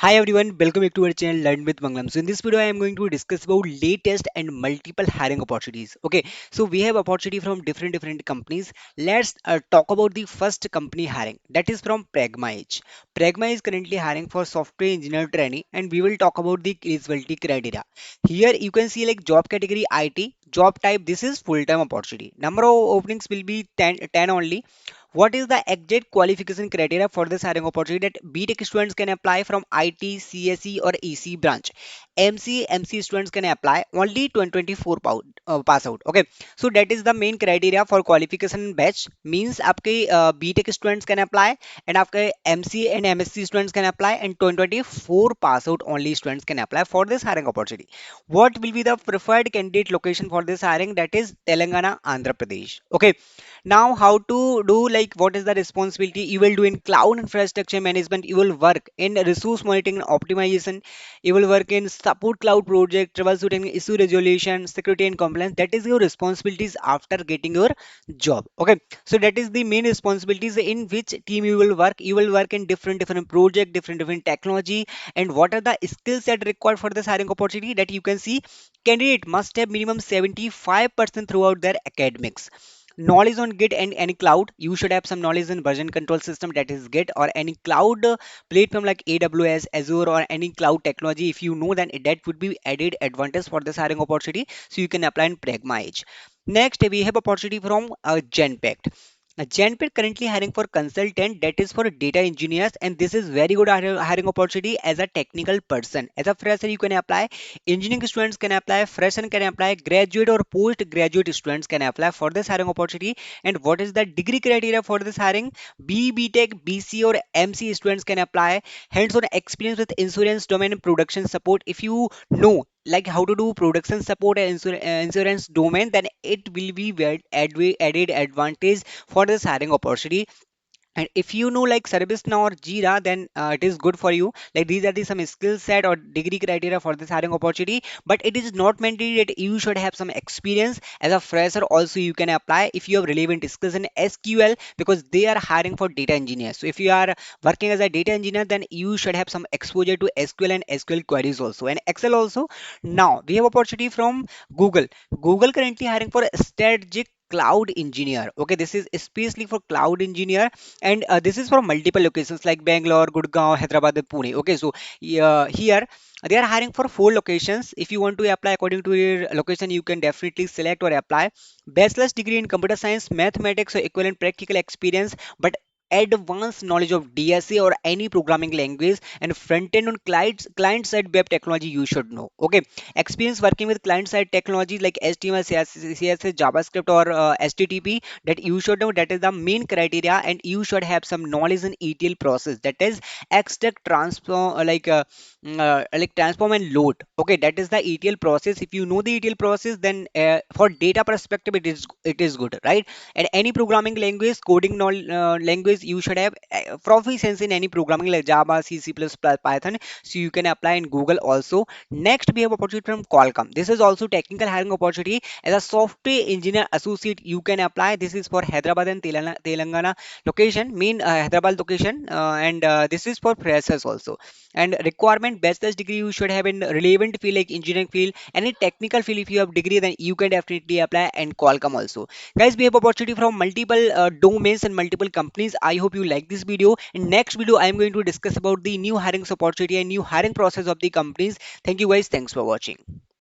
Hi everyone, welcome back to our channel Learn with Manglam. So in this video, I am going to discuss about latest and multiple hiring opportunities. Okay, so we have opportunity from different companies. Let's talk about the first company hiring. That is from Pragma Edge. Pragma is currently hiring for software engineer trainee, and we will talk about the eligibility criteria. Here you can see like job category IT, job type. This is full time opportunity. Number of openings will be 10 only. What is the exact qualification criteria for this hiring opportunity? That BTech students can apply from IT, CSE or EC branch. MC students can apply only 2024 pass out. Okay, so that is the main criteria for qualification batch. Means आपके BTech students can apply and आपके MC and MSc students can apply and 2024 pass out only students can apply for this hiring opportunity. What will be the preferred candidate location for this hiring? That is Telangana, Andhra Pradesh. Okay, now how to do, like what is the responsibility you will do in cloud infrastructure management. You will work in resource monitoring and optimization. You will work in support cloud project, troubleshooting, issue resolution, security and compliance. That is your responsibilities after getting your job. Okay, so that is the main responsibilities. In which team you will work? You will work in different project, different technology. And what are the skill set required for this hiring opportunity? That you can see, candidate must have minimum 75% throughout their academics. Knowledge on Git and any cloud. You should have some knowledge in version control system, that is Git, or any cloud platform like AWS, Azure, or any cloud technology. If you know, then that would be added advantage for this hiring opportunity. So you can apply in Pragma Edge. Next, we have opportunity from Genpact. Genpact currently hiring for consultant, that is for data engineers, and this is very good hiring opportunity as a technical person. As a fresher, you can apply. Engineering students can apply, fresher can apply, graduate or postgraduate students can apply for this hiring opportunity. And what is the degree criteria for this hiring? BTech, BC or MC students can apply. Hands-on experience with insurance domain and production support. If you know like how to do production support and insurance domain, then it will be very added advantage for this hiring opportunity. And if you know like ServiceNow or Jira, then it is good for you. Like these are the some skill set or degree criteria for this hiring opportunity. But it is not mandatory that you should have some experience. As a fresher, also you can apply if you have relevant skills in SQL, because they are hiring for data engineers. So if you are working as a data engineer, then you should have some exposure to SQL and SQL queries also, and Excel also. Now we have opportunity from Google. Google currently hiring for strategic cloud engineer. Okay, this is especially for cloud engineer, and this is for multiple locations like Bangalore, Gurgaon, Hyderabad, and Pune. Okay, so here they are hiring for 4 locations. If you want to apply according to your location, you can definitely select or apply. Bachelor's degree in computer science, mathematics, or equivalent practical experience, but advanced knowledge of DSA or any programming language, and front end on client side web technology you should know. Okay, experience working with client side technologies like HTML, CSS, JavaScript, or HTTP, that you should know. That is the main criteria. And you should have some knowledge in ETL process, that is extract, transform, like transform and load. Okay, that is the ETL process. If you know the ETL process, then for data perspective it is good, right? And any programming language, coding language, you should have proficiency in any programming like Java, C++, Python. So you can apply in Google also. Next, we have opportunity from Qualcomm. This is also technical hiring opportunity. As a software engineer associate, you can apply. This is for Hyderabad and Telangana location, main Hyderabad location, and this is for freshers also. And requirement, bachelor's degree you should have in relevant field like engineering field. Any technical field, if you have degree, then you can definitely apply. And Qualcomm also. Guys, we have opportunity from multiple domains and multiple companies. I hope you like this video. In next video, I am going to discuss about the new hiring opportunity and new hiring process of the companies. Thank you guys. Thanks for watching.